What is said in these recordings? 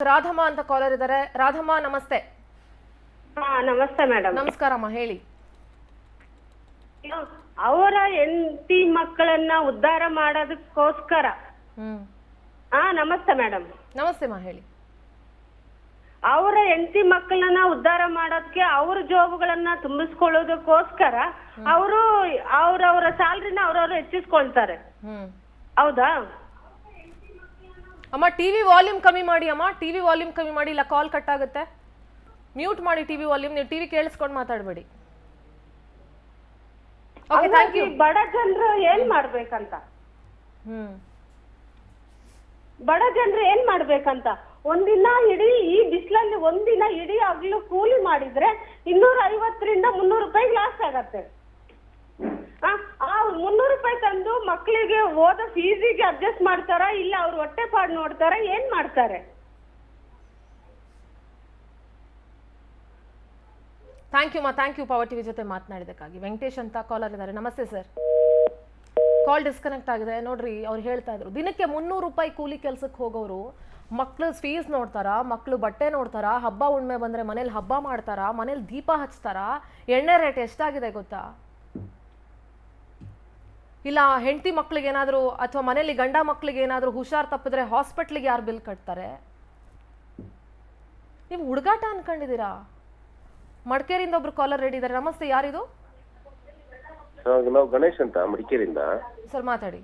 ರಾಧಮ್ಮ ಅಂತ ಕಾಲರ್ ಇದ್ದಾರೆ. ರಾಧಮ್ಮ ನಮಸ್ತೆ. ನಮಸ್ತೆ ಮೇಡಮ್. ನಮಸ್ಕಾರಮ್ಮ, ಹೇಳಿ. ಅವರ ಹೆಂಡತಿ ಮಕ್ಕಳನ್ನ ಉದ್ಧಾರ ಮಾಡೋದಕ್ಕೋಸ್ಕರ. ನಮಸ್ತೆ ಮೇಡಮ್. ನಮಸ್ತೆ ಮಾ, ಹೇಳಿ. ಅವರ ಹೆಂಡತಿ ಮಕ್ಕಳನ್ನ ಉದ್ಧಾರ ಮಾಡೋದಕ್ಕೆ ಅವ್ರ ಜೋಬುಗಳನ್ನ ತುಂಬಿಸ್ಕೊಳ್ಳೋದಕ್ಕೋಸ್ಕರ ಅವರು ಅವ್ರವ್ರ ಸ್ಯಾಲ್ರಿನ ಅವ್ರವ್ರು ಹೆಚ್ಚಿಸ್ಕೊಳ್ತಾರೆ. ಹೌದಾ ಅಮ್ಮ? ಟಿವಿ ವಾಲ್ಯೂಮ್ ಕಮ್ಮಿ ಮಾಡಿ ಅಮ್ಮ, ಟಿವಿ ವಾಲ್ಯೂಮ್ ಕಮ್ಮಿ ಮಾಡಿ, ಇಲ್ಲ ಕಾಲ್ ಕಟ್ ಆಗುತ್ತೆ. ಮ್ಯೂಟ್ ಮಾಡಿ ಟಿವಿ ವಾಲ್ಯೂಮ್. ನೀವು ಟಿವಿ ಕೇಳಿಸ್ಕೊಂಡು ಮಾತಾಡಬೇಡಿ. Okay, thank you. ಬಡ ಜನರು ಏನ್ ಮಾಡ್ಬೇಕಂತ, ಬಡ ಜನರು ಏನ್ ಮಾಡ್ಬೇಕಂತ, ಒಂದಿನ ಇಡೀ ಈ ಬಿಸಿಲಲ್ಲಿ ಒಂದಿನ ಇಡೀ ಹಗಲು ಕೂಲಿ ಮಾಡಿದ್ರೆ 250 ರಿಂದ 300 ರೂಪಾಯಿ ಲಾಸ್ ಆಗತ್ತೆ. ಆ 300 ರೂಪಾಯಿ ತಂದು ಮಕ್ಕಳಿಗೆ ಓದೋ ಫೀಸಿಗೆ ಅಡ್ಜಸ್ಟ್ ಮಾಡ್ತಾರ, ಇಲ್ಲ ಅವ್ರ ಹೊಟ್ಟೆ ಪಾಡ್ ನೋಡ್ತಾರ, ಏನ್ ಮಾಡ್ತಾರೆ? ಥ್ಯಾಂಕ್ ಯು ಮಾ, ಥ್ಯಾಂಕ್ ಯು ಪವರ್ ಟಿವಿ ಜೊತೆ ಮಾತನಾಡಿದಕ್ಕಾಗಿ. ವೆಂಕಟೇಶ್ ಅಂತ ಕಾಲರ್ ಇದ್ದಾರೆ. ನಮಸ್ತೆ ಸರ್. ಕಾಲ್ ಡಿಸ್ಕನೆಕ್ಟ್ ಆಗಿದೆ. ನೋಡ್ರಿ, ಅವ್ರು ಹೇಳ್ತಾ ಇದ್ರು ದಿನಕ್ಕೆ 300 ರೂಪಾಯಿ ಕೂಲಿ ಕೆಲ್ಸಕ್ಕೆ ಹೋಗೋರು ಮಕ್ಳು ಫೀಸ್ ನೋಡ್ತಾರ, ಮಕ್ಳು ಬಟ್ಟೆ ನೋಡ್ತಾರ, ಹಬ್ಬ ಉಣ್ಮೆ ಬಂದ್ರೆ ಮನೇಲಿ ಹಬ್ಬ ಮಾಡ್ತಾರ, ಮನೇಲಿ ದೀಪ ಹಚ್ತಾರ. ಎಣ್ಣೆ ರೇಟ್ ಎಷ್ಟಾಗಿದೆ ಗೊತ್ತಾ? ಇಲ್ಲ ಹೆಂಡತಿ ಮಕ್ಳಿಗೆ ಏನಾದ್ರು ಅಥವಾ ಮನೇಲಿ ಗಂಡ ಮಕ್ಳಿಗೆ ಏನಾದ್ರು ಹುಷಾರ್ ತಪ್ಪಿದ್ರೆ ಹಾಸ್ಪಿಟ್ಲಿಗೆ ಯಾರು ಬಿಲ್ ಕಟ್ತಾರೆ? ನೀವು ಹುಡುಗಾಟ ಅನ್ಕೊಂಡಿದ್ದೀರಾ? ಮಡಿಕೇರಿಯಿಂದ ಒಬ್ರು ಕಾಲರ್ ರೆಡಿ ಇದ್ದಾರೆ. ನಮಸ್ತೆ, ಯಾರಿದು? ನಾವು ಗಣೇಶ್ ಅಂತ ಮಡಿಕೇರಿಯಿಂದ. ಸರ್ ಮಾತಾಡಿ.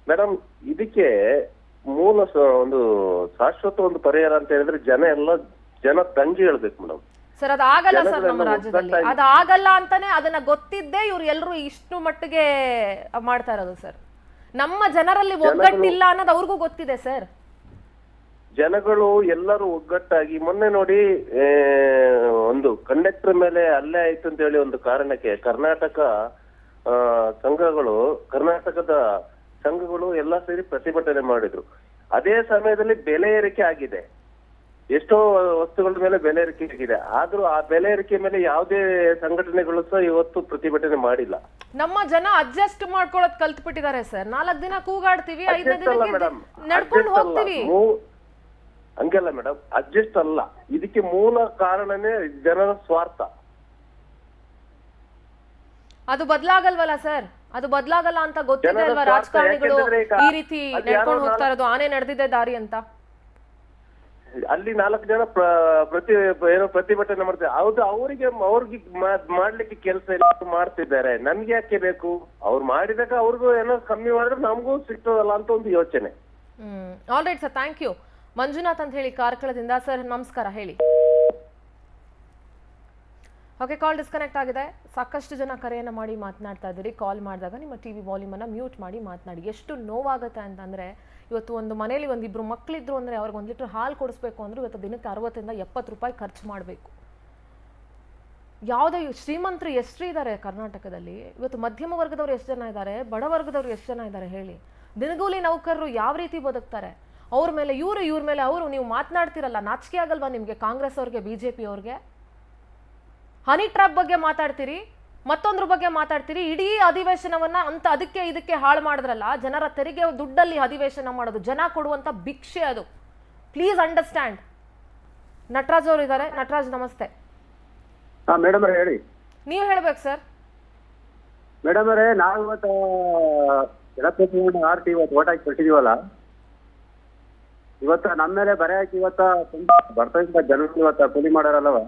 ಮೇಡಮ್, ಇದಕ್ಕೆ ಮೂಲ ಒಂದು ಶಾಶ್ವತ ಒಂದು ಪರಿಹಾರ ಅಂತ ಹೇಳಿದ್ರೆ ಜನ ತಂಗಿ ಹೇಳ್ಬೇಕು ಮೇಡಮ್. ಸರ್ ಅದಾಗಲ್ಲ ಸರ್, ನಮ್ಮ ರಾಜ್ಯದಲ್ಲಿ ಅದಾಗಲ್ಲ ಅಂತಾನೆ ಅದನ್ನ ಗೊತ್ತಿದ್ದೇ ಇವ್ರು ಎಲ್ಲರೂ ಇಷ್ಟು ಮಟ್ಟಿಗೆ ಮಾಡ್ತಾ ಇರೋದು ಸರ್. ನಮ್ಮ ಜನರಲ್ಲಿ ಒಗ್ಗಟ್ಟಿಲ್ಲ ಅನ್ನೋದು ಅವ್ರಿಗೂ ಗೊತ್ತಿದೆ ಸರ್. ಜನಗಳು ಎಲ್ಲರೂ ಒಗ್ಗಟ್ಟಾಗಿ ಮೊನ್ನೆ ನೋಡಿ ಒಂದು ಕಂಡಕ್ಟರ್ ಮೇಲೆ ಹಲ್ಲೆ ಆಯ್ತು ಅಂತ ಹೇಳಿ ಒಂದು ಕಾರಣಕ್ಕೆ ಕರ್ನಾಟಕದ ಸಂಘಗಳು ಎಲ್ಲ ಸೇರಿ ಪ್ರತಿಭಟನೆ ಮಾಡಿದ್ರು. ಅದೇ ಸಮಯದಲ್ಲಿ ಬೆಲೆ ಏರಿಕೆ ಆಗಿದೆ, ಎಷ್ಟೋ ವಸ್ತುಗಳ ಮೇಲೆ ಬೆಲೆ ಏರಿಕೆ ಆಗಿದೆ. ಆದ್ರೂ ಆ ಬೆಲೆ ಏರಿಕೆ ಮೇಲೆ ಯಾವುದೇ ಸಂಘಟನೆಗಳು ಸಹ ಇವತ್ತು ಪ್ರತಿಭಟನೆ ಮಾಡಿಲ್ಲ. ನಮ್ಮ ಜನ ಅಡ್ಜಸ್ಟ್ ಮಾಡ್ಕೊಳ್ಳೋದ್ ಕಲ್ತ್ಬಿಟ್ಟಿದ್ದಾರೆ ಸರ್. 4 ದಿನ ಕೂಗಾಡ್ತೀವಿ, 5ನೇ ದಿನಕ್ಕೆ ನಡ್ಕೊಂಡು ಹೋಗ್ತೀವಿ. ಹಂಗಲ್ಲ ಮೇಡಮ್, ಅಡ್ಜಸ್ಟ್ ಅಲ್ಲ. ಇದಕ್ಕೆ ಮೂಲ ಕಾರಣನೇ ಜನರ ಸ್ವಾರ್ಥ. ಅದು ಬದಲಾಗಲ್ವಲ್ಲ ಸರ್? ಅದು ಬದಲಾಗಲ್ಲ ಅಂತ ಗೊತ್ತಿದೆ ಅಲ್ವಾ ರಾಜಕಾರಣಿಗಳು ಈ ರೀತಿ ನಡ್ಕೊಂಡು ಹೋಗ್ತಾ ಇರೋದು, ಆನೆ ನಡೆದಿದೆ ದಾರಿ ಅಂತ. ಅಲ್ಲಿ 4 ಜನ ಪ್ರತಿಭಟನೆ ಮಾಡ್ತಾರೆ. ಹೌದು, ಅವ್ರಿಗೆ ಮಾಡ್ಲಿಕ್ಕೆ ಕೆಲಸ ಎಲ್ಲ ಮಾಡ್ತಿದ್ದಾರೆ, ನಮ್ಗೆ ಯಾಕೆ ಬೇಕು? ಅವ್ರು ಮಾಡಿದಾಗ ಅವ್ರಿಗೂ ಏನೋ ಕಮ್ಮಿ ಮಾಡಿದ್ರೆ ನಮಗೂ ಸಿಗ್ತದಲ್ಲ ಅಂತ ಒಂದು ಯೋಚನೆ. All right sir, thank you. Manjunath ಅಂತ ಹೇಳಿ ಕಾರ್ಕಳದಿಂದ. ಸರ್ ನಮಸ್ಕಾರ, ಹೇಳಿ. ಓಕೆ, ಕಾಲ್ ಡಿಸ್ಕನೆಕ್ಟ್ ಆಗಿದೆ. ಸಾಕಷ್ಟು ಜನ ಕರೆಯನ್ನು ಮಾಡಿ ಮಾತನಾಡ್ತಾ ಇದ್ದೀರಿ. ಕಾಲ್ ಮಾಡಿದಾಗ ನಿಮ್ಮ ಟಿವಿ ವಾಲ್ಯೂಮನ್ನು ಮ್ಯೂಟ್ ಮಾಡಿ ಮಾತನಾಡಿ. ಎಷ್ಟು ನೋವಾಗುತ್ತೆ ಅಂತಂದರೆ, ಇವತ್ತು ಒಂದು ಮನೇಲಿ ಒಂದಿಬ್ರು ಮಕ್ಕಳಿದ್ರು ಅಂದರೆ ಅವ್ರಿಗೆ 1 ಲೀಟ್ರ್ ಹಾಲು ಕೊಡಿಸ್ಬೇಕು ಅಂದ್ರೆ ಇವತ್ತು ದಿನಕ್ಕೆ 60 ರಿಂದ 70 ರೂಪಾಯಿ ಖರ್ಚು ಮಾಡಬೇಕು. ಯಾವುದೇ ಶ್ರೀಮಂತರು ಎಷ್ಟು ಇದ್ದಾರೆ ಕರ್ನಾಟಕದಲ್ಲಿ? ಇವತ್ತು ಮಧ್ಯಮ ವರ್ಗದವ್ರು ಎಷ್ಟು ಜನ ಇದ್ದಾರೆ? ಬಡ ವರ್ಗದವ್ರು ಎಷ್ಟು ಜನ ಇದ್ದಾರೆ ಹೇಳಿ? ದಿನಗೂಲಿ ನೌಕರರು ಯಾವ ರೀತಿ ಬದುಕ್ತಾರೆ? ಅವ್ರ ಮೇಲೆ ಇವ್ರ ಮೇಲೆ ಅವರು. ನೀವು ಮಾತನಾಡ್ತಿರಲ್ಲ, ನಾಚಿಕೆ ಆಗಲ್ವಾ ನಿಮಗೆ? ಕಾಂಗ್ರೆಸ್ ಅವ್ರಿಗೆ, BJP ಅವ್ರಿಗೆ ಹನಿ ಟ್ರ್ಯಾಪ್ ಬಗ್ಗೆ ಮಾತಾಡ್ತೀರಿ, ಮತ್ತೊಂದ್ರ ಬಗ್ಗೆ ಮಾತಾಡ್ತೀರಿ. ಇಡೀ ಅಧಿವೇಶನವನ್ನ ಅಂತ ಅದಕ್ಕೆ ಇದಕ್ಕೆ ಹಾಳು ಮಾಡಿದ್ರಲ್ಲ. ಜನರ ತೆರಿಗೆ ದುಡ್ಡಲ್ಲಿ ಅಧಿವೇಶನ ಮಾಡೋದು, ಜನ ಕೊಡುವಂತ ಭಿಕ್ಷೆ ಅದು. Please understand. ನಟರಾಜ್ ಅವರು ಇದ್ದಾರೆ. ನಟರಾಜ್ ನಮಸ್ತೆ. ಮೇಡಮ್ ಅವರೇ ಹೇಳಿ. ನೀವು ಹೇಳ್ಬೇಕು ಸರ್. ಮೇಡಮ್ ಅವರೇ, ನಾವು ಇವತ್ತು ಆರ್ತಿ ಇವತ್ತು ಓಟ್ ಹಾಕಿ ಕೊಟ್ಟಿದೀವಲ್ಲ, ಇವತ್ತು ನಮ್ಮ ಮೇಲೆ ಬರೆ ಹಾಕಿ ಇವತ್ತ ಬರ್ತಾ ಜನರು ಇವತ್ತ ಕೂಲಿ ಮಾಡಾರಲ್ಲವ,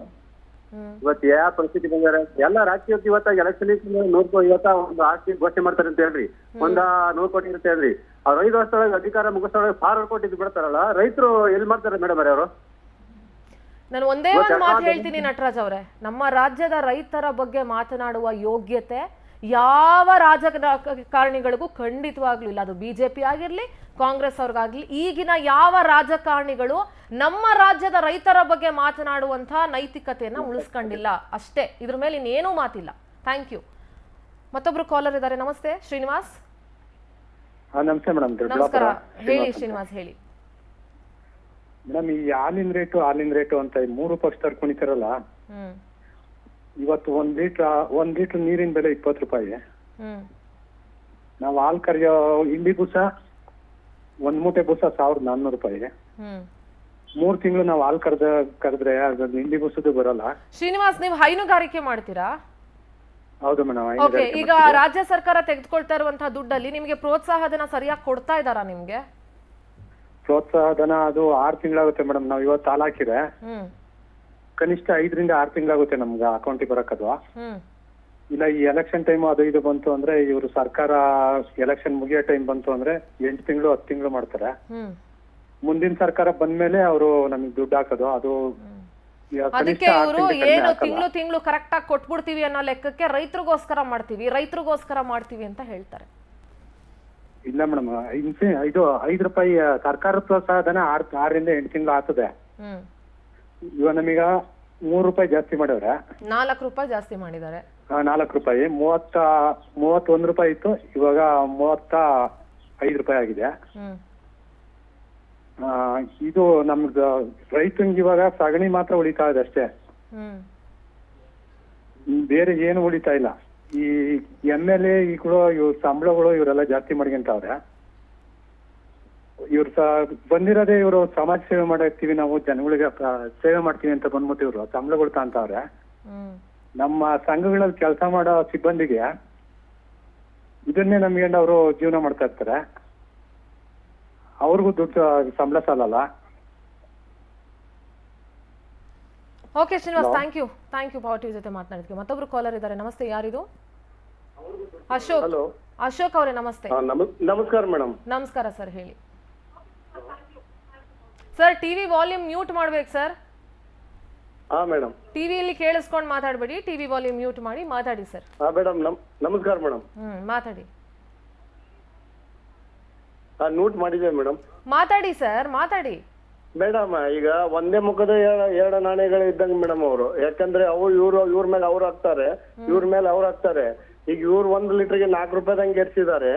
ಇವತ್ತು ಯಾವ ಪರಿಸ್ಥಿತಿ ಬಂದಾರೆ ಎಲ್ಲ ರಾಜಕೀಯ. ಇವತ್ತ ಎಲೆಕ್ಷನ್ 100 ಇವತ್ತ ಒಂದು ಆಸ್ತಿ ಘೋಷಣೆ ಮಾಡ್ತಾರೆ ಅಂತ ಹೇಳ್ರಿ, 100 ಕೋಟಿ ಇರುತ್ತೆ ಹೇಳ್ರಿ. ಅವ್ರು 5 ವರ್ಷದೊಳಗೆ ಅಧಿಕಾರ ಮುಗಿಸೋಳಗೆ 6 ಕೋಟಿ ಬಿಡ್ತಾರಲ್ಲ, ರೈತರು ಎಲ್ಲಿ ಮಾಡ್ತಾರೆ ಮೇಡಮ್ ಅವರು? ನಾನು ಒಂದೇ ಒಂದು ಮಾತು ಹೇಳ್ತೀನಿ ನಟರಾಜ್ ಅವರೇ, ನಮ್ಮ ರಾಜ್ಯದ ರೈತರ ಬಗ್ಗೆ ಮಾತನಾಡುವ ಯೋಗ್ಯತೆ ಯಾವ ರಾಜಕಾರಣಿಗಳಿಗೂ ಖಂಡಿತವಾಗ್ಲೂ ಇಲ್ಲ. ಅದು BJP ಆಗಿರ್ಲಿ, ಕಾಂಗ್ರೆಸ್ ಅವ್ರಿಗಾಗ್ಲಿ. ಈಗಿನ ಯಾವ ರಾಜಕಾರಣಿಗಳು ನಮ್ಮ ರಾಜ್ಯದ ರೈತರ ಬಗ್ಗೆ ಮಾತನಾಡುವಂತಹ ನೈತಿಕತೆಯನ್ನ ಉಳಿಸ್ಕೊಂಡಿಲ್ಲ ಅಷ್ಟೇ. ಇದ್ರ ಮೇಲೆ ಇನ್ನೇನೂ ಮಾತಿಲ್ಲ. Thank you. ಮತ್ತೊಬ್ರು ಕಾಲರ್ ಇದ್ದಾರೆ. ನಮಸ್ತೆ, ಶ್ರೀನಿವಾಸ್. ನಮಸ್ತೆ ಮೇಡಮ್. ನಮಸ್ಕಾರ, ಹೇಳಿ ಶ್ರೀನಿವಾಸ್, ಹೇಳಿ. ಮೇಡಮ್, ಈ ಹಾಲಿನ ರೇಟು ಅಂತ 3 ಪಕ್ಷದವ್ರು ಕುಣಿತಾರಲ್ಲ, ಇವತ್ತು 1 ಲೀಟರ್ ನೀರಿನ ಬೆಲೆ 20 ರೂಪಾಯಿ. ನಾವು ಹಾಲು ಕರಿಯೋ ಇಂಡಿ ಬೂಸ 1 ಮೂಟೆ ಬೂಸ 1400 ರೂಪಾಯಿ. 3 ತಿಂಗಳು ನಾವು ಹಾಲು ಕರೆದ್ರೆ ಅದು ಇಂದಿಗೂ ಸುದ್ದು ಬರಲ್ಲ. ಶ್ರೀನಿವಾಸ್, ನೀವು ಹೈನುಗಾರಿಕೆ ಮಾಡ್ತೀರಾ? ಹೌದು ಮೇಡಮ್. ಓಕೆ, ಈಗ ರಾಜ್ಯ ಸರ್ಕಾರ ತೆಗೆದುಕೊಳ್ತಾ ಇರುವಂತಹ ದುಡ್ಡಲ್ಲಿ ನಿಮಗೆ ಪ್ರೋತ್ಸಾಹಧನ ಸರಿಯಾಗಿ ಕೊಡ್ತಾ ಇದ್ದಾರಾ ನಿಮ್ಗೆ? ಪ್ರೋತ್ಸಾಹಧನ ಅದು 6 ತಿಂಗಳಾಗುತ್ತೆ ಮೇಡಮ್. ನಾವು ಇವತ್ತು ಹಾಲು ಹಾಕಿದ್ರೆ ಕನಿಷ್ಠ 5 ರಿಂದ 6 ತಿಂಗಳಾಗುತ್ತೆ ನಮ್ಗೆ ಅಕೌಂಟಿಗೆ ಬರಕದು. ಇಲ್ಲ ಈ ಎಲೆಕ್ಷನ್ ಟೈಮ್ ಅದು ಇದು ಬಂತು ಅಂದ್ರೆ ಇವರು ಸರ್ಕಾರ ಎಲೆಕ್ಷನ್ ಮುಗಿಯೋ ಟೈಮ್ ಬಂತು ಅಂದ್ರೆ 8 ತಿಂಗಳು 10 ತಿಂಗಳು ಮಾಡ್ತಾರೆ. ಮುಂದಿನ ಸರ್ಕಾರ ಬಂದ್ಮೇಲೆ ಅವರು ನಮಗೆ ದುಡ್ಡು ಹಾಕೋದು. ಅದು ಅದಕ್ಕೆ ಇವರು ಏನು ತಿಂಗಳು ಕರೆಕ್ಟ್ ಆಗಿ ಕೊಟ್ಬಿಡ್ತೀವಿ ಅನ್ನೋ ಲೆಕ್ಕಕ್ಕೆ ರೈತರಿಗೋಸ್ಕರ ಮಾಡ್ತೀವಿ ಅಂತ ಹೇಳ್ತಾರೆ. ಇಲ್ಲ ಮೇಡಮ್, ಇದು 5 ರೂಪಾಯಿ ಸರ್ಕಾರ ಪ್ರೋತ್ಸಾಹಧನ 6 ರಿಂದ 8 ತಿಂಗಳು ಆಗ್ತದೆ. ಇವಾಗ ನಮೀಗ 3 ರೂಪಾಯಿ ಜಾಸ್ತಿ ಮಾಡವ್ರೆ, 4 ರೂಪಾಯಿ ಜಾಸ್ತಿ ಮಾಡಿದ್ದಾರೆ. 4 ರೂಪಾಯಿ 31 ರೂಪಾಯಿ ಇತ್ತು, ಇವಾಗ 35 ರೂಪಾಯಿ ಆಗಿದೆ. ಇದು ನಮ್ದು ರೈತಂಗೆ ಇವಾಗ ಸಗಣಿ ಮಾತ್ರ ಉಳಿತಾ ಇದೆ ಅಷ್ಟೇ, ಬೇರೆ ಏನು ಉಳಿತಾ ಇಲ್ಲ. ಈ MLA ಈಗಳು ಇವ್ರ ಸಂಬಳಗಳು ಇವರೆಲ್ಲ ಜಾಸ್ತಿ ಮಾಡ್ಕೊಂತವ್ರೆ. ಇವ್ರು ಬಂದಿರೋದೇ ಇವರು ಸಮಾಜ ಸೇವೆ ಮಾಡಿರ್ತೀವಿ ನಾವು, ಜನಗಳಿಗೆ ಸೇವೆ ಮಾಡ್ತೀವಿ ಅಂತ ಬಂದ್ಬಿಟ್ಟು ಇವ್ರು ಸಂಬಳಗಳು ತಾಂತವ್ರೆ. ನಮ್ಮ ಸಂಘಗಳಲ್ಲಿ ಕೆಲಸ ಮಾಡೋ ಸಿಬ್ಬಂದಿಗೆ ಇದನ್ನೇ ನಂಬ್ಕೊಂಡು ಅವರು ಜೀವನ ಮಾಡ್ತಾ ಇರ್ತಾರೆ. ಅವ್ರಿಗೂ ದುಡ್ಡು ಸಂಬಳ ಸಾಲಲ್ಲ. Okay Srinivas, thank you power TV ಜೊತೆ ಮಾತನಾಡಿದ್ವಿ. ಮತ್ತೊಬ್ರು ಕಾಲರ್ ಇದ್ದಾರೆ. ನಮಸ್ತೆ, ಯಾರಿದು? ಅಶೋಕ್ ಅವರೇ, ನಮಸ್ತೆ. ನಮಸ್ಕಾರ ಮೇಡಮ್. ನಮಸ್ಕಾರ ಸರ್, ಹೇಳಿ ಸರ್. ಟಿವಿ ವಾಲ್ಯೂಮ್ ಮ್ಯೂಟ್ ಮಾಡ್ಬೇಕು ಸರ್. ಹಾ ಮೇಡಮ್. ಟಿವಿಯಲ್ಲಿ ಕೇಳಿಸ್ಕೊಂಡು ಮಾತಾಡಬೇಡಿ, ಟಿವಿ ವಾಲ್ಯೂಮ್ ಮ್ಯೂಟ್ ಮಾಡಿ ಮಾತಾಡಿ ಸರ್. ಹಾ ಮೇಡಮ್, ನಮಸ್ಕಾರ ಮೇಡಮ್. ಮಾತಾಡಿ. ನೋಟ್ ಮಾಡಿದ್ದೇವೆ ಮೇಡಮ್. ಮಾತಾಡಿ ಸರ್, ಮಾತಾಡಿ ಮೇಡಮ್. ಈಗ ಒಂದೇ ಮುಖದ ಎರಡು ನಾಣ್ಯಗಳು ಇದ್ದಂಗೆ ಮೇಡಮ್ ಅವರು. ಯಾಕಂದ್ರೆ ಇವ್ರ ಮೇಲೆ ಅವ್ರು ಹಾಕ್ತಾರೆ, ಇವ್ರ ಮೇಲೆ ಅವ್ರು ಹಾಕ್ತಾರೆ. ಈಗ ಇವ್ರು 1 ಲೀಟರ್ಗೆ 4 ರೂಪಾಯಿದಂಗೆ ಏರ್ಸಿದ್ದಾರೆ.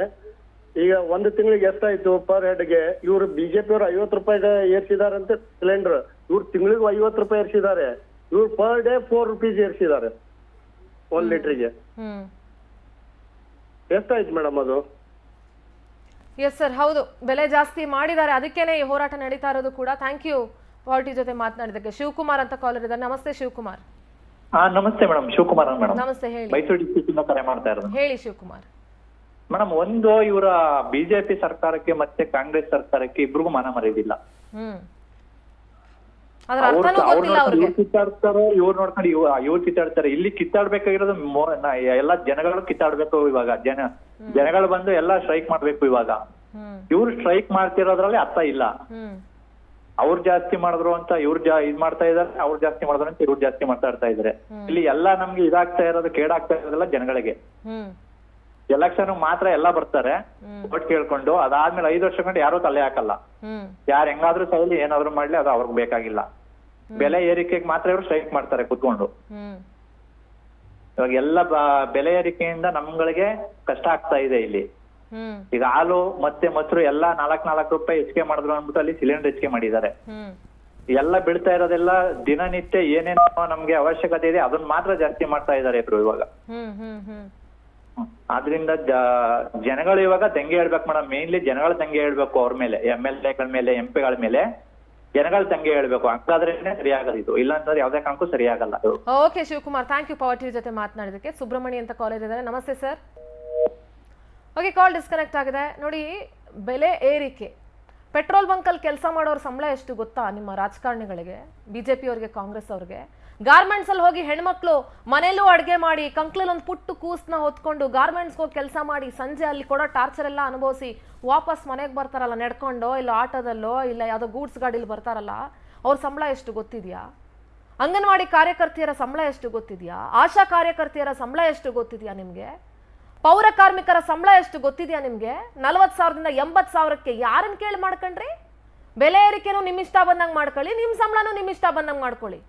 ಈಗ 1 ತಿಂಗಳಿಗೆ ಎಷ್ಟಾಯ್ತು ಪರ್ ಹೆಡ್ಗೆ? ಇವ್ರು ಬಿಜೆಪಿ ಅವರು 50 ರೂಪಾಯಿಗೆ ಏರ್ಸಿದಾರಂತೆ ಸಿಲಿಂಡರ್. ಇವ್ರು ತಿಂಗಳಿಗೆ 50 ರೂಪಾಯಿ ಏರ್ಸಿದ್ದಾರೆ. ಇವ್ರು ಪರ್ ಡೇ 4 ರೂಪೀಸ್ ಏರ್ಸಿದ್ದಾರೆ 1 ಲೀಟರ್ಗೆ. ಎಷ್ಟಾಯ್ತು ಮೇಡಮ್ ಅದು? ಎಸ್ ಸರ್, ಹೌದು, ಬೆಲೆ ಜಾಸ್ತಿ ಮಾಡಿದ್ದಾರೆ. ಅದಕ್ಕೇನೆ ಈ ಹೋರಾಟ ನಡೀತಾ ಇರೋದು ಕೂಡ. ಥ್ಯಾಂಕ್ ಯು ಪಾರ್ಟಿ ಜೊತೆ ಮಾತನಾಡಿದಕ್ಕೆ. ಶಿವಕುಮಾರ್ ಅಂತ ಕಾಲರ್ ಇದ್ದಾರೆ. ನಮಸ್ತೆ ಶಿವಕುಮಾರ್. ನಮಸ್ತೆ ಮೇಡಮ್, ಶಿವಕುಮಾರ್ ಮೇಡಮ್. ನಮಸ್ತೆ, ಹೇಳಿ. ಮೈಸೂರು ಡಿಸ್ಟ್ರಿಕ್ಟ್ ಇಂದ ಕರೆ ಮಾಡ್ತಾ ಇರೋದು. ಹೇಳಿ ಶಿವಕುಮಾರ್. ಮೇಡಮ್, ಒಂದು ಇವರ ಬಿಜೆಪಿ ಸರ್ಕಾರಕ್ಕೆ ಮತ್ತೆ ಕಾಂಗ್ರೆಸ್ ಸರ್ಕಾರಕ್ಕೆ ಇಬ್ರಿಗೂ ಮಾನ ಮರೆಯೋದಿಲ್ಲ. ಕಿತ್ತಾಡ್ತಾರೆ, ಇವ್ರು ನೋಡ್ಕೊಂಡು ಇವ್ರು ಕಿತ್ತಾಡ್ತಾರೆ. ಇಲ್ಲಿ ಕಿತ್ತಾಡ್ಬೇಕಾಗಿರೋದು ಎಲ್ಲಾ ಜನಗಳು ಕಿತ್ತಾಡ್ಬೇಕು. ಇವಾಗ ಜನಗಳು ಬಂದು ಎಲ್ಲಾ ಸ್ಟ್ರೈಕ್ ಮಾಡ್ಬೇಕು. ಇವಾಗ ಇವ್ರು ಸ್ಟ್ರೈಕ್ ಮಾಡ್ತಿರೋದ್ರಲ್ಲಿ ಅರ್ಥ ಇಲ್ಲ. ಅವ್ರು ಜಾಸ್ತಿ ಮಾಡಿದ್ರು ಅಂತ ಇವ್ರು ಇದ್ ಮಾಡ್ತಾ ಇದಾರೆ, ಅವ್ರು ಜಾಸ್ತಿ ಮಾಡಿದ್ರು ಅಂತ ಇವ್ರು ಜಾಸ್ತಿ ಮಾತಾಡ್ತಾ ಇದಾರೆ. ಇಲ್ಲಿ ಎಲ್ಲಾ ನಮ್ಗೆ ಇದಾಗ್ತಾ ಇರೋದು, ಕೇಡಾಗ್ತಾ ಇರೋದೆಲ್ಲ ಜನಗಳಿಗೆ. ಎಲೆಕ್ಷನ್ ಮಾತ್ರ ಎಲ್ಲಾ ಬರ್ತಾರೆ ಓಟ್ ಕೇಳ್ಕೊಂಡು, ಅದಾದ್ಮೇಲೆ 5 ವರ್ಷ ಕಂಡು ಯಾರು ತಲೆ ಹಾಕಲ್ಲ. ಯಾರು ಹೆಂಗಾದ್ರೂ ಸೈಲಿ ಏನಾದ್ರು ಮಾಡ್ಲಿ, ಅದು ಅವ್ರಿಗೆ ಬೇಕಾಗಿಲ್ಲ. ಬೆಲೆ ಏರಿಕೆಗೆ ಮಾತ್ರ ಇವ್ರು ಸ್ಟ್ರೈಕ್ ಮಾಡ್ತಾರೆ ಕುತ್ಕೊಂಡು. ಇವಾಗ ಎಲ್ಲ ಬೆಲೆ ಏರಿಕೆಯಿಂದ ನಮ್ಗಳಿಗೆ ಕಷ್ಟ ಆಗ್ತಾ ಇದೆ ಇಲ್ಲಿ. ಈಗ ಹಾಲು ಮತ್ತೆ ಮೊಸರು ಎಲ್ಲಾ 4 ರೂಪಾಯಿ ಹೆಚ್ಚಿಗೆ ಮಾಡಿದ್ರು ಅಂದ್ಬಿಟ್ಟು ಅಲ್ಲಿ ಸಿಲಿಂಡರ್ ಹೆಚ್ಚಿಗೆ ಮಾಡಿದ್ದಾರೆ. ಎಲ್ಲ ಬೀಳ್ತಾ ಇರೋದೆಲ್ಲ ದಿನನಿತ್ಯ ಏನೇನೋ ನಮ್ಗೆ ಅವಶ್ಯಕತೆ ಇದೆ ಅದನ್ನ ಮಾತ್ರ ಜಾಸ್ತಿ ಮಾಡ್ತಾ ಇದಾರೆ ಇಬ್ರು ಇವಾಗ. ಆದ್ರಿಂದ ಜನಗಳು ಇವಾಗ ದಂಗೆ ಹೇಳ್ಬೇಕು ಮೇಡಮ್. ಮೇನ್ಲಿ ಜನಗಳು ದಂಗೆ ಹೇಳ್ಬೇಕು ಅವ್ರ ಮೇಲೆ, MLAಗಳ ಮೇಲೆ, MP ಗಳ ಮೇಲೆ ಜನಗಳು ದಂಗೆ ಹೇಳ್ಬೇಕು. ಹಂಗಾದ್ರೇನೆ ಸರಿಯಾಗಲ್ಲ ಇದು, ಇಲ್ಲ ಅಂತಂದ್ರೆ ಯಾವ್ದೇ ಕಾರಣಕ್ಕೂ ಸರಿಯಾಗಲ್ಲ. Okay Shivakumar, thank you power TV ಜೊತೆ ಮಾತನಾಡಿದಕ್ಕೆ. ಸುಬ್ರಹ್ಮಣಿ ಅಂತ ಕಾಲೇಜ್ ಇದ್ದಾರೆ. ನಮಸ್ತೆ ಸರ್. ಓಕೆ, ಕಾಲ್ ಡಿಸ್ಕನೆಕ್ಟ್ ಆಗಿದೆ. ನೋಡಿ, ಬೆಲೆ ಏರಿಕೆ, ಪೆಟ್ರೋಲ್ ಬಂಕಲ್ಲಿ ಕೆಲಸ ಮಾಡೋರ ಸಂಬಳ ಎಷ್ಟು ಗೊತ್ತಾ ನಿಮ್ಮ ರಾಜಕಾರಣಿಗಳಿಗೆ, ಬಿಜೆಪಿ ಅವ್ರಿಗೆ, ಕಾಂಗ್ರೆಸ್ ಅವ್ರಿಗೆ? ಗಾರ್ಮೆಂಟ್ಸ್ ಅಲ್ಲಿ ಹೋಗಿ ಹೆಣ್ಮಕ್ಳು ಮನೇಲೂ ಅಡುಗೆ ಮಾಡಿ ಕಂಕ್ಳಲ್ಲಿ ಒಂದು ಪುಟ್ಟು ಕೂಸ್ನ ಹೊತ್ಕೊಂಡು ಗಾರ್ಮೆಂಟ್ಸ್ಗೆ ಹೋಗಿ ಕೆಲಸ ಮಾಡಿ ಸಂಜೆ ಅಲ್ಲಿ ಕೊಡೋ ಟಾರ್ಚರ್ ಎಲ್ಲ ಅನುಭವಿಸಿ ವಾಪಸ್ ಮನೆಗೆ ಬರ್ತಾರಲ್ಲ ನಡ್ಕೊಂಡೋ, ಇಲ್ಲ ಆಟೋದಲ್ಲೋ, ಇಲ್ಲ ಯಾವುದೋ ಗೂಡ್ಸ್ ಗಾಡಿಲಿ ಬರ್ತಾರಲ್ಲ, ಅವ್ರ ಸಂಬಳ ಎಷ್ಟು ಗೊತ್ತಿದೆಯಾ? ಅಂಗನವಾಡಿ ಕಾರ್ಯಕರ್ತೆಯರ ಸಂಬಳ ಎಷ್ಟು ಗೊತ್ತಿದೆಯಾ? ಆಶಾ ಕಾರ್ಯಕರ್ತೆಯರ ಸಂಬಳ ಎಷ್ಟು ಗೊತ್ತಿದೆಯಾ ನಿಮಗೆ? ಪೌರ ಕಾರ್ಮಿಕರ ಸಂಬಳ ಎಷ್ಟು ಗೊತ್ತಿದೆಯಾ ನಿಮಗೆ? 40,000ದಿಂದ 80,000ಕ್ಕೆ ಯಾರನ್ನ ಕೇಳಿ ಮಾಡ್ಕೊಂಡ್ರಿ? ಬೆಲೆ ಏರಿಕೆನೂ ನಿಮ್ಮ ಇಷ್ಟ ಬಂದಂಗೆ ಮಾಡ್ಕೊಳ್ಳಿ, ನಿಮ್ಮ ಸಂಬಳನೂ ನಿಮ್ಮ ಇಷ್ಟ ಬಂದಂಗೆ ಮಾಡ್ಕೊಳ್ಳಿ.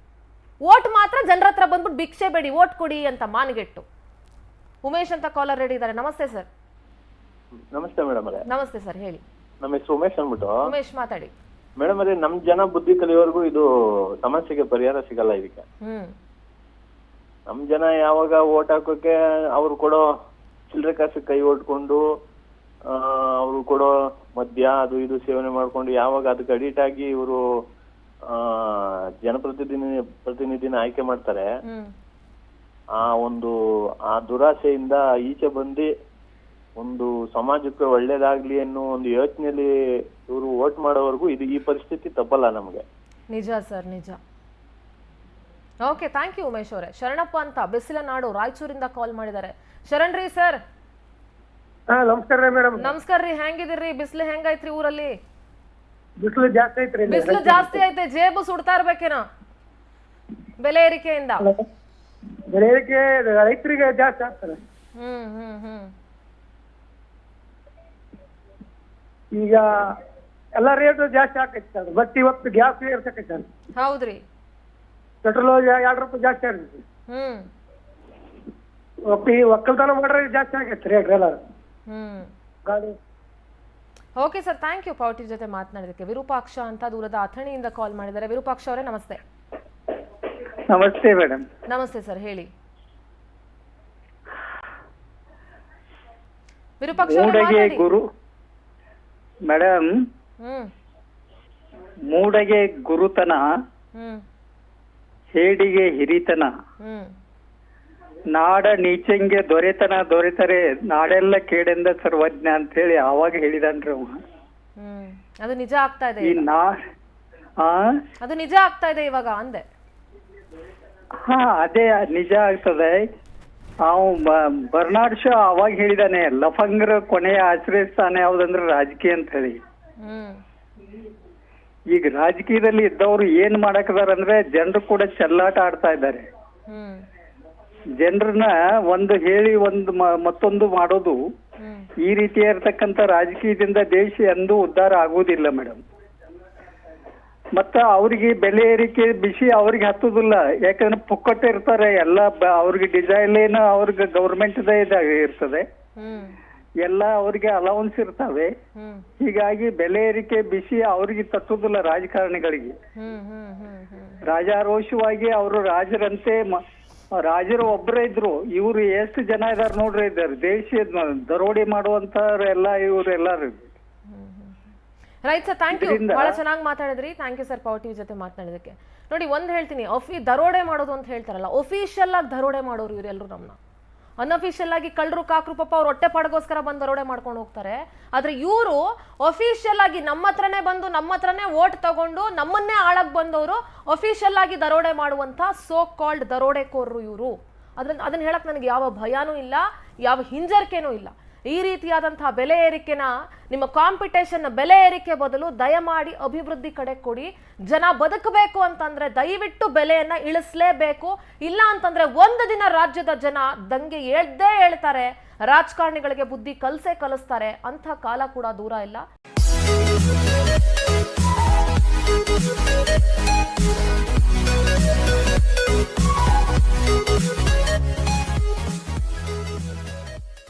ಓಟ್ ಮಾತ್ರ ಜನರ ಹತ್ರ ಬಂದ್ಬಿಟ್ಟು ಭಿಕ್ಷೆ ಬೇಡಿ, ಓಟ್ ಕೊಡಿ ಅಂತ ಮಾನ್ಗೆಟ್ಟು. ಉಮೇಶ್ ಅಂತ ಕಾಲರ್ ರೆಡಿ ಇದ್ದಾರೆ. ನಮಸ್ತೆ ಸರ್. ನಮಸ್ತೆ ಮೇಡಮ್. ನಮಸ್ತೆ ಸರ್, ಹೇಳಿ. ನಮ್ಮ ಹೆಸರು ಉಮೇಶ್ ಅಂದ್ಬಿಟ್ಟು. ಉಮೇಶ್ ಮಾತಾಡಿ. ಮೇಡಮ್, ಅದೇ ನಮ್ ಜನ ಬುದ್ಧಿ ಕಲಿಯೋವರೆಗೂ ಇದು ಸಮಸ್ಯೆಗೆ ಪರಿಹಾರ ಸಿಗಲ್ಲ ಇದಕ್ಕೆ. ನಮ್ ಜನ ಯಾವಾಗ ಓಟ್ ಹಾಕೋಕೆ ಅವ್ರು ಕೊಡೋ ಚಿಲ್ಲರೆ ಕಾಸು ಕೈ ಹೊಡ್ಕೊಂಡು ಅವ್ರು ಕೊಡೋ ಮದ್ಯ ಅದು ಇದು ಸೇವನೆ ಮಾಡ್ಕೊಂಡು ಯಾವಾಗ ಅದಕ್ಕೆ ಅಡಿಟ್ ಆಗಿ ಇವರು ಪ್ರತಿನಿಧಿನ ಆಯ್ಕೆ ಮಾಡ್ತಾರೆ. ಹ್ಮ್ ಆ ದುರಾಸೆಯಿಂದ ಈಚೆ ಬಂದು ಒಂದು ಸಮಾಜಕ್ಕೆ ಒಳ್ಳೇದಾಗ್ಲಿ ಅನ್ನೋ ಒಂದು ಯೋಚನೆಯಲ್ಲಿ ಇವರು ವೋಟ್ ಮಾಡೋವರೆಗೂ ಈ ಪರಿಸ್ಥಿತಿ ತಪ್ಪಲ್ಲ ನಮ್ಗೆ. ನಿಜ ಸರ್, ನಿಜ. ಓಕೆ, ಥ್ಯಾಂಕ್ ಯು ಉಮೇಶ್ ಅವರೇ. ಶರಣಪ್ಪ ಅಂತ ಬಿಸಿಲ ನಾಡು ರಾಯಚೂರಿಂದ ಕಾಲ್ ಮಾಡಿದ್ದಾರೆ. ಶರಣ್ ರೀ ಸರ್. ನಮಸ್ಕಾರ ರೀ ಮೇಡಮ್. ನಮಸ್ಕಾರ ರೀ, ಹೆಂಗಿದಿರಿ? ಬಿಸಿಲು ಹೆಂಗೈತ್ರಿ ಊರಲ್ಲಿ? ಬಿಸಿಲು ಜಾಸ್ತಿ ಐತ್ರಿ. ಬಿಸಿಲು ಜಾಸ್ತಿ ಐತೆ, ಜೇಬು ಸುಡ್ತಾ ಇರ್ಬೇಕೇನೋ ಬೆಲೆ ಏರಿಕೆಯಿಂದ. ಬೆಲೆ ಏರಿಕೆ ರೈತರಿಗೆ ಜಾಸ್ತಿ ಆಗ್ತಾರೆ. ಹ್ಮ್ ಹ್ಮ್ ಹ್ಮ್ ಈಗ ಎಲ್ಲಾ ರೇಟ್ ಜಾಸ್ತಿ ಆಕೈತಿ ಸರ್. ಬಟ್ ಇವತ್ತು ಗ್ಯಾಸ್ ಏರ್ಸಕೈತಿ ಸರ್. ಹೌದ್ರಿ. ಪೆಟ್ರೋಲ್ 2 ರೂಪಾಯಿ ಜಾಸ್ತಿ ಆಗೈತಿ. ಹ್ಮ್ ಒಕ್ಕಲ್ತನ ಮಾಡ್ರೆ ಜಾಸ್ತಿ ಆಗೈತಿ ರೇಟ್ ಎಲ್ಲ. ಹ್ಮ್ ಗಾಡಿ. Okay sir, thank you party ಜೊತೆ ಮಾತನಾಡಿದಕ್ಕೆ. ವಿರೂಪಾಕ್ಷ ಅಂತ ದೂರದ ಅಥಣಿಯಿಂದ ಕಾಲ್ ಮಾಡಿದ್ದಾರೆ. ವಿರೂಪಾಕ್ಷ ಅವರೇ ನಮಸ್ತೆ. ನಮಸ್ತೆ ಮೇಡಮ್. ನಮಸ್ತೆ ಸರ್, ಹೇಳಿ. ವಿರೂಪಾಕ್ಷ ಅವರೇ ಮೂಡೆಗೆ ಮಾತಾಡಿ. ಗುರು ಮೇಡಮ್, ಹ್ಮ್ ಮೂಡೆಗೆ ಗುರುತನ, ಹ್ಮ್ ಹೇಡಿಗೆ ಹಿರಿತನ, ಹ್ಮ್ ನಾಡ ನೀಚಂಗೆ ದೊರೆತರೆ ನಾಡೆಲ್ಲ ಕೇಡೆಂದ ಸರ್ವಜ್ಞ ಅಂತ ಹೇಳಿ ಆವಾಗ ಹೇಳಿದನ್ರಿ ಅವ. ಹ್ಮ್ ಅದು ನಿಜ ಆಗ್ತಾ ಇದೆ ಈ ಈಗ. ಅದು ನಿಜ ಆಗ್ತಾ ಇದೆ ಇವಾಗ ಅಂದೆ. ಹಾ, ಅದೇ ನಿಜ ಆಗ್ತದೆ. ಅವ್ ಬರ್ನಾಡ್ ಶಾ ಅವಾಗ ಹೇಳಿದಾನೆ, ಲಫಂಗರ ಕೊನೆಯ ಆಶ್ರಯ ಸ್ಥಾನ ಯಾವ್ದಂದ್ರೆ ರಾಜಕೀಯ ಅಂತ ಹೇಳಿ. ಹ್ಮ್ ಈಗ ರಾಜಕೀಯದಲ್ಲಿ ಇದ್ದವ್ರು ಏನ್ ಮಾಡಕದಾರಂದ್ರೆ ಜನರು ಕೂಡ ಚೆಲ್ಲಾಟ ಆಡ್ತಾ ಇದ್ದಾರೆ. ಹ್ಮ್ ಜನರನ್ನ ಒಂದು ಹೇಳಿ ಮತ್ತೊಂದು ಮಾಡೋದು. ಹ್ಮ್ ಈ ರೀತಿ ಇರ್ತಕ್ಕಂಥ ರಾಜಕೀಯದಿಂದ ದೇಶ ಎಂದೂ ಉದ್ಧಾರ ಆಗುವುದಿಲ್ಲ ಮೇಡಮ್. ಮತ್ತ ಅವ್ರಿಗೆ ಬೆಲೆ ಏರಿಕೆ ಬಿಸಿ ಅವ್ರಿಗೆ ಹತ್ತುದಿಲ್ಲ. ಯಾಕಂದ್ರೆ ಪುಕ್ಕಟ್ಟ ಇರ್ತಾರೆ ಎಲ್ಲ. ಅವ್ರಿಗೆ ಡಿಸೈನ್ ಏನು ಅವ್ರಿಗೆ ಗೌರ್ಮೆಂಟ್ ಇರ್ತದೆ, ಹ್ಮ್ ಎಲ್ಲ ಅವ್ರಿಗೆ ಅಲೌನ್ಸ್ ಇರ್ತಾವೆ. ಹ್ಮ್ ಹೀಗಾಗಿ ಬೆಲೆ ಏರಿಕೆ ಬಿಸಿ ಅವ್ರಿಗೆ ತಟ್ಟುದಿಲ್ಲ ರಾಜಕಾರಣಿಗಳಿಗೆ. ಹ್ಮ್ ಹ್ಮ್ ಹ್ಮ್ ಹ್ಮ್ ರಾಜಾರೋಷವಾಗಿ ಅವರು ರಾಜರಂತೆ ರಾಜರು ಒಬ್ಬರೇ ಇದ್ರು. ಇವ್ರು ಎಷ್ಟು ಜನ ಇದಾರೆ ನೋಡ್ರಿ, ಇದ್ದಾರೆ ದೇಶ ದರೋಡೆ ಮಾಡುವಂತ ಎಲ್ಲ ಇವ್ರು ಎಲ್ಲಾರು. Right sir, thank you. ಬಹಳ ಚೆನ್ನಾಗಿ ಮಾತಾಡಿದ್ರಿ. Thank you sir power TV ಜೊತೆ ಮಾತನಾಡಿದಕ್ಕೆ. ನೋಡಿ, ಒಂದ್ ಹೇಳ್ತೀನಿ, ದರೋಡೆ ಮಾಡೋದು ಅಂತ ಹೇಳ್ತಾರಲ್ಲ, ಒಫಿಷಿಯಲ್ ಆಗಿ ದರೋಡೆ ಮಾಡೋರು ಇವರೆಲ್ಲರೂ ನಮ್ಮನ್ನ. ಅನ್ಅಫಿಷಿಯಲ್ ಆಗಿ ಕಳ್ಳರು ಕಾಕರು ಪಾಪ ಅವ್ರ ಹೊಟ್ಟೆ ಪಾಡ್ಗೋಸ್ಕರ ಬಂದು ದರೋಡೆ ಮಾಡ್ಕೊಂಡು ಹೋಗ್ತಾರೆ. ಆದ್ರೆ ಇವರು ಅಫಿಷಿಯಲ್ ಆಗಿ ನಮ್ಮ ಹತ್ರನೇ ಬಂದು ನಮ್ಮ ಹತ್ರನೇ ವೋಟ್ ತಗೊಂಡು ನಮ್ಮನ್ನೇ ಆಳಕ್ ಬಂದವರು ಅಫಿಷಿಯಲ್ ಆಗಿ ದರೋಡೆ ಮಾಡುವಂತ ಸೋ ಕಾಲ್ಡ್ ದರೋಡೆಕೋರರು ಇವರು. ಅದನ್ನ ಹೇಳಕ್ ನನಗೆ ಯಾವ ಭಯಾನೂ ಇಲ್ಲ, ಯಾವ ಹಿಂಜರಿಕೆನೂ ಇಲ್ಲ. ಈ ರೀತಿಯಾದಂತಹ ಬೆಲೆ ಏರಿಕೆನ, ನಿಮ್ಮ ಕಾಂಪಿಟೇಷನ್ ಬೆಲೆ ಏರಿಕೆ ಬದಲು ದಯಮಾಡಿ ಅಭಿವೃದ್ಧಿ ಕಡೆ ಕೊಡಿ. ಜನ ಬದುಕಬೇಕು ಅಂತಂದ್ರೆ ದಯವಿಟ್ಟು ಬೆಲೆಯನ್ನ ಇಳಿಸಲೇಬೇಕು. ಇಲ್ಲ ಅಂತಂದ್ರೆ ಒಂದು ದಿನ ರಾಜ್ಯದ ಜನ ದಂಗೆ ಹೇಳ್ತಾರೆ, ರಾಜಕಾರಣಿಗಳಿಗೆ ಬುದ್ಧಿ ಕಲಿಸ್ತಾರೆ. ಅಂಥ ಕಾಲ ಕೂಡ ದೂರ ಇಲ್ಲ.